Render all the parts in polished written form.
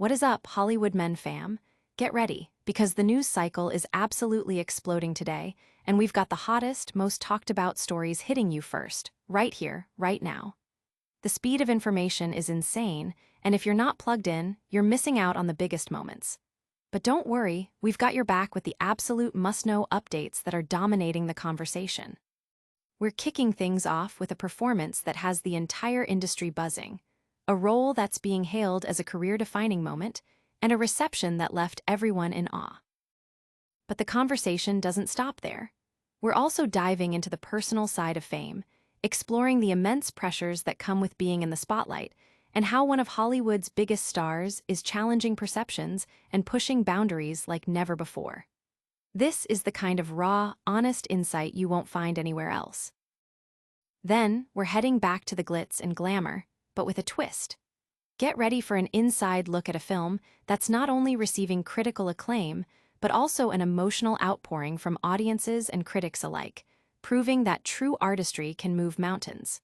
What is up, Hollywood men fam? Get ready, because the news cycle is absolutely exploding today, and we've got the hottest, most talked about stories hitting you first, right here, right now. The speed of information is insane, and if you're not plugged in, you're missing out on the biggest moments. But don't worry, we've got your back with the absolute must-know updates that are dominating the conversation. We're kicking things off with a performance that has the entire industry buzzing, a role that's being hailed as a career-defining moment, and a reception that left everyone in awe. But the conversation doesn't stop there. We're also diving into the personal side of fame, exploring the immense pressures that come with being in the spotlight, and how one of Hollywood's biggest stars is challenging perceptions and pushing boundaries like never before. This is the kind of raw, honest insight you won't find anywhere else. Then, we're heading back to the glitz and glamour, but with a twist. Get ready for an inside look at a film that's not only receiving critical acclaim, but also an emotional outpouring from audiences and critics alike, proving that true artistry can move mountains.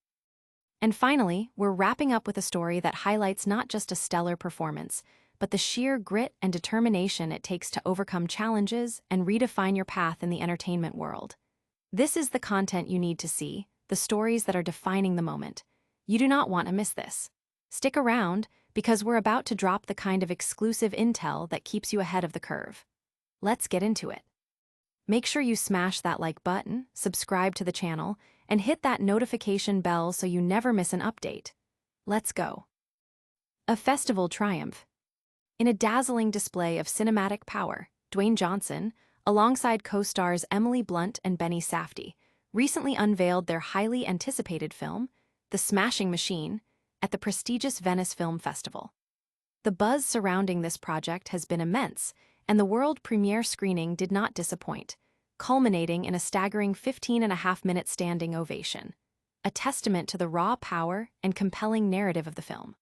And finally, we're wrapping up with a story that highlights not just a stellar performance, but the sheer grit and determination it takes to overcome challenges and redefine your path in the entertainment world. This is the content you need to see, the stories that are defining the moment. You do not want to miss this. Stick around, because we're about to drop the kind of exclusive intel that keeps you ahead of the curve. Let's get into it. Make sure you smash that like button, subscribe to the channel, and hit that notification bell so you never miss an update. Let's go. A festival triumph. In a dazzling display of cinematic power, Dwayne Johnson, alongside co-stars Emily Blunt and Benny Safdie, recently unveiled their highly anticipated film, The Smashing Machine, at the prestigious Venice Film Festival. The buzz surrounding this project has been immense, and the world premiere screening did not disappoint, culminating in a staggering 15.5-minute standing ovation, a testament to the raw power and compelling narrative of the film.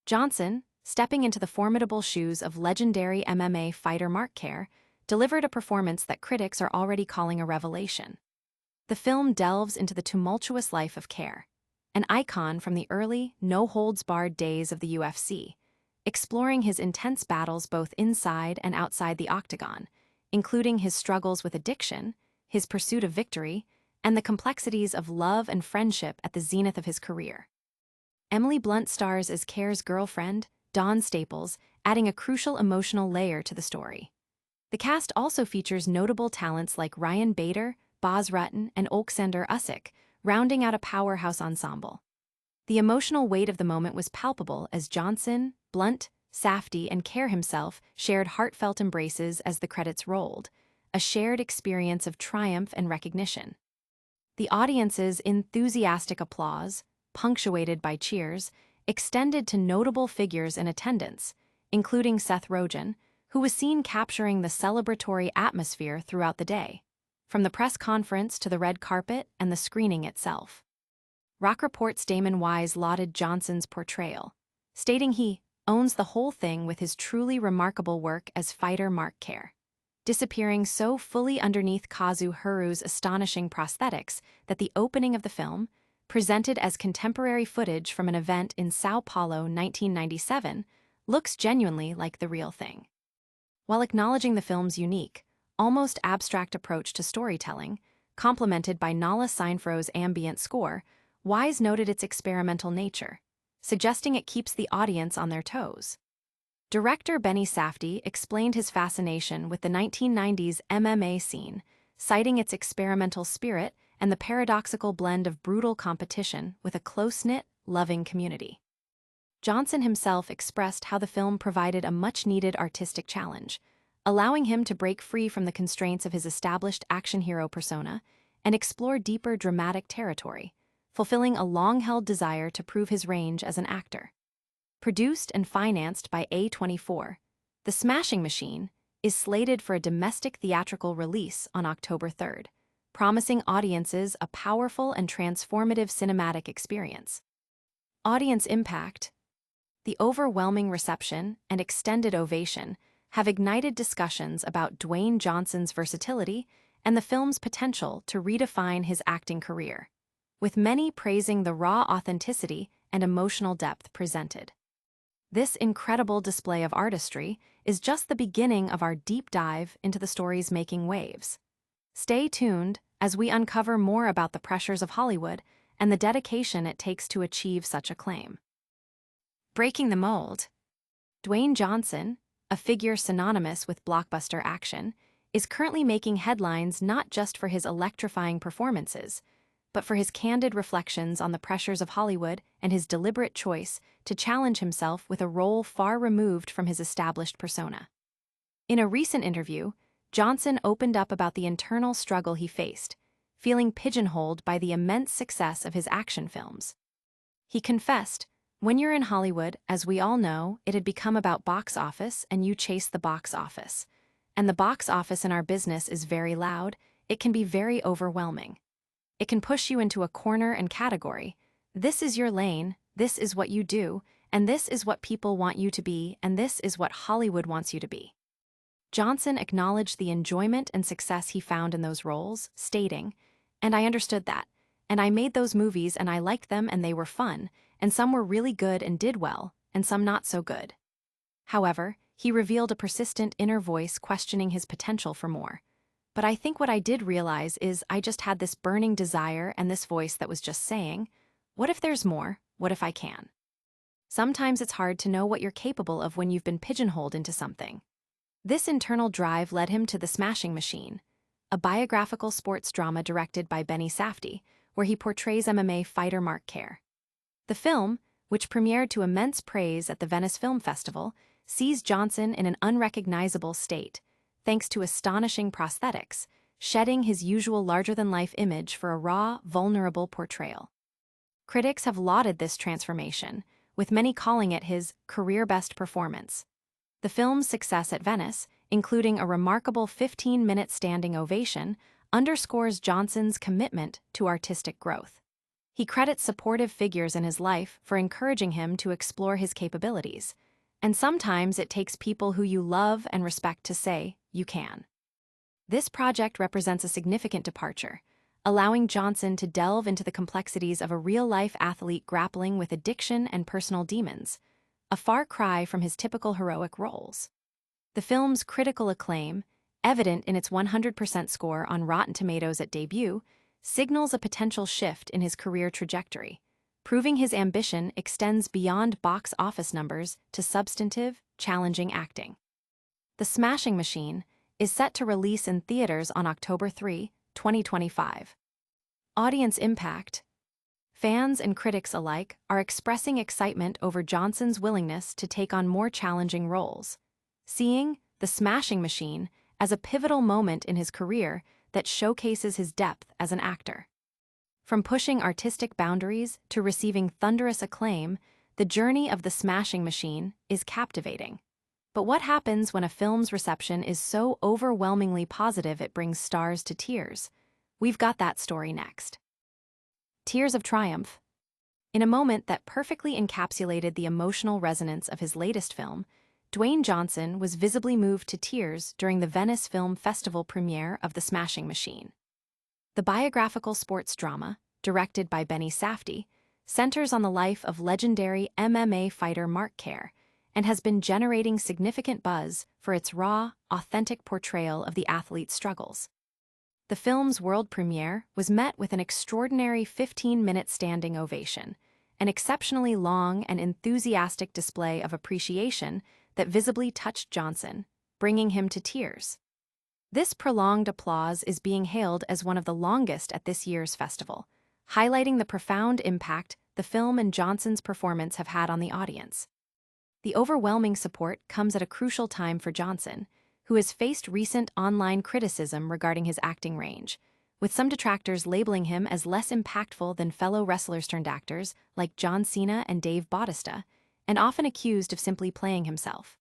Johnson, stepping into the formidable shoes of legendary MMA fighter Mark Kerr, delivered a performance that critics are already calling a revelation. The film delves into the tumultuous life of Kerr, an icon from the early, no-holds-barred days of the UFC, exploring his intense battles both inside and outside the octagon, including his struggles with addiction, his pursuit of victory, and the complexities of love and friendship at the zenith of his career. Emily Blunt stars as Kerr's girlfriend, Dawn Staples, adding a crucial emotional layer to the story. The cast also features notable talents like Ryan Bader, Baz Rutten, and Oleksandr Usyk, rounding out a powerhouse ensemble. The emotional weight of the moment was palpable as Johnson, Blunt, Safdie, and Kerr himself shared heartfelt embraces as the credits rolled, a shared experience of triumph and recognition. The audience's enthusiastic applause, punctuated by cheers, extended to notable figures in attendance, including Seth Rogen, who was seen capturing the celebratory atmosphere throughout the day, from the press conference to the red carpet and the screening itself. Rock Report's Damon Wise lauded Johnson's portrayal, stating he owns the whole thing with his truly remarkable work as fighter Mark Kerr, disappearing so fully underneath Kazu Hiru's astonishing prosthetics that the opening of the film, presented as contemporary footage from an event in Sao Paulo 1997, looks genuinely like the real thing. While acknowledging the film's unique, almost abstract approach to storytelling, complemented by Nala Seinfro's ambient score, Wise noted its experimental nature, suggesting it keeps the audience on their toes. Director Benny Safdie explained his fascination with the 1990s MMA scene, citing its experimental spirit and the paradoxical blend of brutal competition with a close-knit, loving community. Johnson himself expressed how the film provided a much-needed artistic challenge, allowing him to break free from the constraints of his established action hero persona and explore deeper dramatic territory, fulfilling a long-held desire to prove his range as an actor. Produced and financed by A24, The Smashing Machine is slated for a domestic theatrical release on October 3rd, promising audiences a powerful and transformative cinematic experience. Audience impact. The overwhelming reception and extended ovation have ignited discussions about Dwayne Johnson's versatility and the film's potential to redefine his acting career, with many praising the raw authenticity and emotional depth presented. This incredible display of artistry is just the beginning of our deep dive into the stories making waves. Stay tuned as we uncover more about the pressures of Hollywood and the dedication it takes to achieve such acclaim. Breaking the mold. Dwayne Johnson, a figure synonymous with blockbuster action, is currently making headlines not just for his electrifying performances, but for his candid reflections on the pressures of Hollywood and his deliberate choice to challenge himself with a role far removed from his established persona. In a recent interview, Johnson opened up about the internal struggle he faced, feeling pigeonholed by the immense success of his action films. He confessed, "When you're in Hollywood, as we all know, it had become about box office and you chase the box office. And the box office in our business is very loud, it can be very overwhelming. It can push you into a corner and category. This is your lane, this is what you do, and this is what people want you to be, and this is what Hollywood wants you to be." Johnson acknowledged the enjoyment and success he found in those roles, stating, "And I understood that. And I made those movies and I liked them and they were fun, and some were really good and did well, and some not so good." However, he revealed a persistent inner voice questioning his potential for more. "But I think what I did realize is I just had this burning desire and this voice that was just saying, what if there's more? What if I can?" Sometimes it's hard to know what you're capable of when you've been pigeonholed into something. This internal drive led him to The Smashing Machine, a biographical sports drama directed by Safdie, where he portrays MMA fighter Mark Kerr. The film, which premiered to immense praise at the Venice Film Festival, sees Johnson in an unrecognizable state, thanks to astonishing prosthetics, shedding his usual larger-than-life image for a raw, vulnerable portrayal. Critics have lauded this transformation, with many calling it his career-best performance. The film's success at Venice, including a remarkable 15-minute standing ovation, underscores Johnson's commitment to artistic growth. He credits supportive figures in his life for encouraging him to explore his capabilities, and sometimes it takes people who you love and respect to say, "You can." This project represents a significant departure, allowing Johnson to delve into the complexities of a real-life athlete grappling with addiction and personal demons, a far cry from his typical heroic roles. The film's critical acclaim, evident in its 100% score on Rotten Tomatoes at debut, signals a potential shift in his career trajectory, proving his ambition extends beyond box office numbers to substantive, challenging acting. The Smashing Machine is set to release in theaters on October 3, 2025. Audience impact. Fans and critics alike are expressing excitement over Johnson's willingness to take on more challenging roles, seeing The Smashing Machine as a pivotal moment in his career that showcases his depth as an actor. From pushing artistic boundaries to receiving thunderous acclaim, the journey of The Smashing Machine is captivating. But what happens when a film's reception is so overwhelmingly positive it brings stars to tears? We've got that story next. Tears of Triumph. In a moment that perfectly encapsulated the emotional resonance of his latest film, Dwayne Johnson was visibly moved to tears during the Venice Film Festival premiere of The Smashing Machine. The biographical sports drama, directed by Safdie, centers on the life of legendary MMA fighter Mark Kerr and has been generating significant buzz for its raw, authentic portrayal of the athlete's struggles. The film's world premiere was met with an extraordinary 15-minute standing ovation, an exceptionally long and enthusiastic display of appreciation that visibly touched Johnson, bringing him to tears. This prolonged applause is being hailed as one of the longest at this year's festival, highlighting the profound impact the film and Johnson's performance have had on the audience. The overwhelming support comes at a crucial time for Johnson, who has faced recent online criticism regarding his acting range, with some detractors labeling him as less impactful than fellow wrestlers-turned-actors like John Cena and Dave Bautista, and often accused of simply playing himself.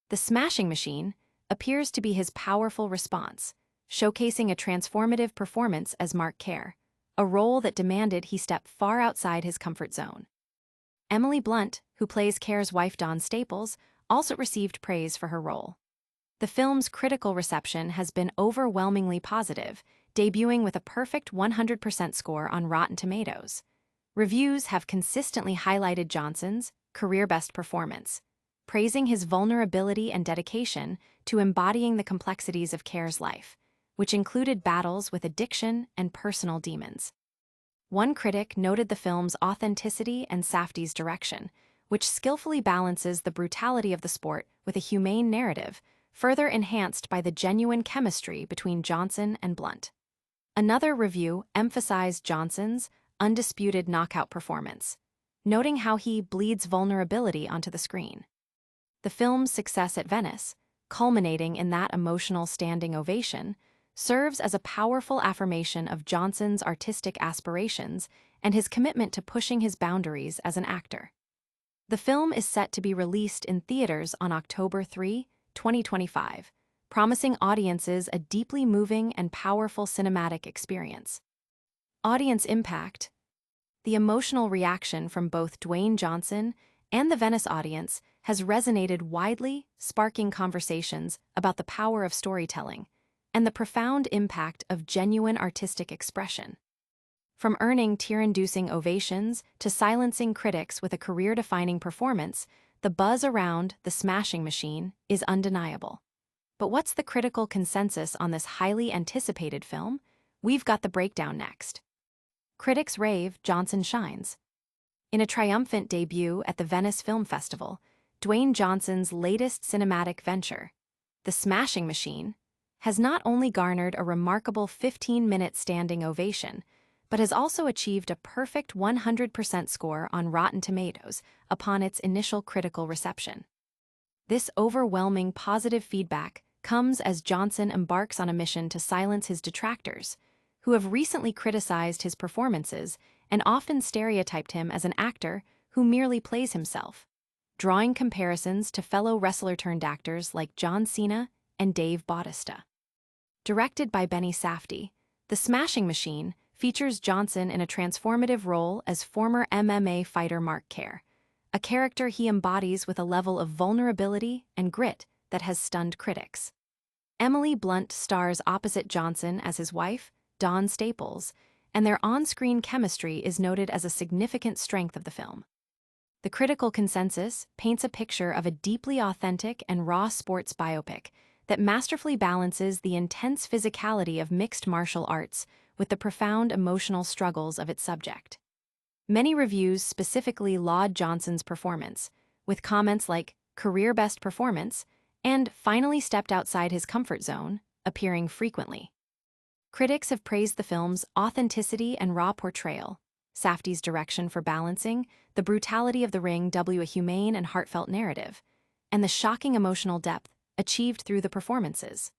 The Smashing Machine appears to be his powerful response, showcasing a transformative performance as Mark Kerr, a role that demanded he step far outside his comfort zone. Emily Blunt, who plays Kerr's wife Dawn Staples, also received praise for her role. The film's critical reception has been overwhelmingly positive, debuting with a perfect 100% score on Rotten Tomatoes. Reviews have consistently highlighted Johnson's career-best performance, praising his vulnerability and dedication to embodying the complexities of Care's life, which included battles with addiction and personal demons. One critic noted the film's authenticity and Safdie's direction, which skillfully balances the brutality of the sport with a humane narrative, further enhanced by the genuine chemistry between Johnson and Blunt. Another review emphasized Johnson's undisputed knockout performance, noting how he bleeds vulnerability onto the screen. The film's success at Venice, culminating in that emotional standing ovation, serves as a powerful affirmation of Johnson's artistic aspirations and his commitment to pushing his boundaries as an actor. The film is set to be released in theaters on October 3, 2025, promising audiences a deeply moving and powerful cinematic experience. Audience impact. The emotional reaction from both Dwayne Johnson and the Venice audience has resonated widely, sparking conversations about the power of storytelling and the profound impact of genuine artistic expression. From earning tear-inducing ovations to silencing critics with a career-defining performance, the buzz around The Smashing Machine is undeniable. But what's the critical consensus on this highly anticipated film? We've got the breakdown next. Critics rave, Johnson shines. In a triumphant debut at the Venice Film Festival, Dwayne Johnson's latest cinematic venture, The Smashing Machine, has not only garnered a remarkable 15-minute standing ovation, but has also achieved a perfect 100% score on Rotten Tomatoes upon its initial critical reception. This overwhelming positive feedback comes as Johnson embarks on a mission to silence his detractors, who have recently criticized his performances and often stereotyped him as an actor who merely plays himself, drawing comparisons to fellow wrestler-turned-actors like John Cena and Dave Bautista. Directed by Safdie, The Smashing Machine features Johnson in a transformative role as former MMA fighter Mark Care, a character he embodies with a level of vulnerability and grit that has stunned critics. Emily Blunt stars opposite Johnson as his wife, Dawn Staples, and their on-screen chemistry is noted as a significant strength of the film. The critical consensus paints a picture of a deeply authentic and raw sports biopic that masterfully balances the intense physicality of mixed martial arts with the profound emotional struggles of its subject. Many reviews specifically laud Johnson's performance, with comments like "career best performance" and "finally stepped outside his comfort zone" appearing frequently. Critics have praised the film's authenticity and raw portrayal, Safdie's direction for balancing the brutality of the ring a humane and heartfelt narrative, and the shocking emotional depth achieved through the performances.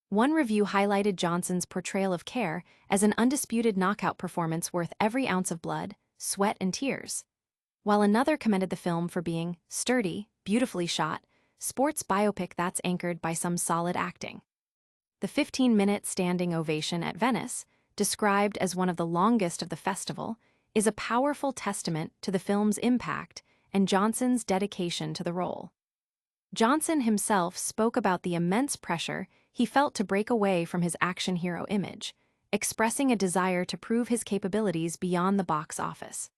One review highlighted Johnson's portrayal of Care as an undisputed knockout performance worth every ounce of blood, sweat, and tears, while another commended the film for being sturdy, beautifully shot, sports biopic that's anchored by some solid acting. The 15-minute standing ovation at Venice, described as one of the longest of the festival, is a powerful testament to the film's impact and Johnson's dedication to the role. Johnson himself spoke about the immense pressure he felt to break away from his action hero image, expressing a desire to prove his capabilities beyond the box office.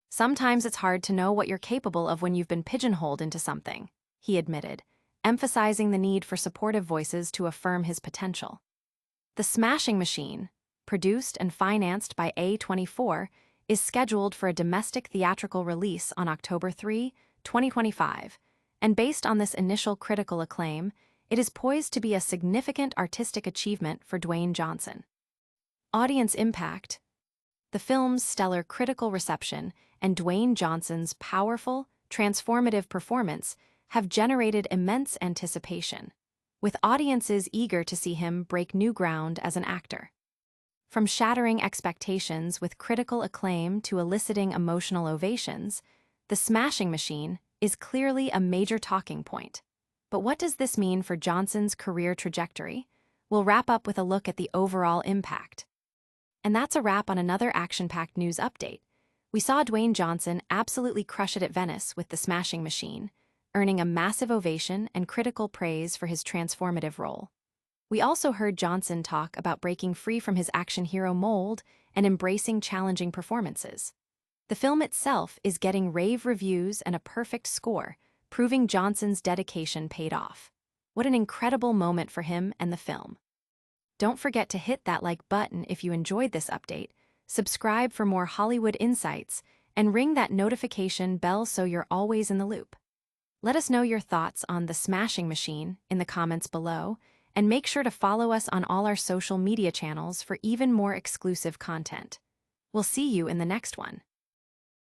"Sometimes it's hard to know what you're capable of when you've been pigeonholed into something," he admitted, emphasizing the need for supportive voices to affirm his potential. The Smashing Machine, produced and financed by A24, is scheduled for a domestic theatrical release on October 3, 2025, and based on this initial critical acclaim, it is poised to be a significant artistic achievement for Dwayne Johnson. Audience impact. The film's stellar critical reception and Dwayne Johnson's powerful, transformative performance have generated immense anticipation, with audiences eager to see him break new ground as an actor. From shattering expectations with critical acclaim to eliciting emotional ovations, The Smashing Machine is clearly a major talking point. But what does this mean for Johnson's career trajectory? We'll wrap up with a look at the overall impact. And that's a wrap on another action-packed news update. We saw Dwayne Johnson absolutely crush it at Venice with The Smashing Machine, earning a massive ovation and critical praise for his transformative role. We also heard Johnson talk about breaking free from his action hero mold and embracing challenging performances. The film itself is getting rave reviews and a perfect score, proving Johnson's dedication paid off. What an incredible moment for him and the film. Don't forget to hit that like button if you enjoyed this update, subscribe for more Hollywood insights, and ring that notification bell so you're always in the loop. Let us know your thoughts on The Smashing Machine in the comments below, and make sure to follow us on all our social media channels for even more exclusive content. We'll see you in the next one.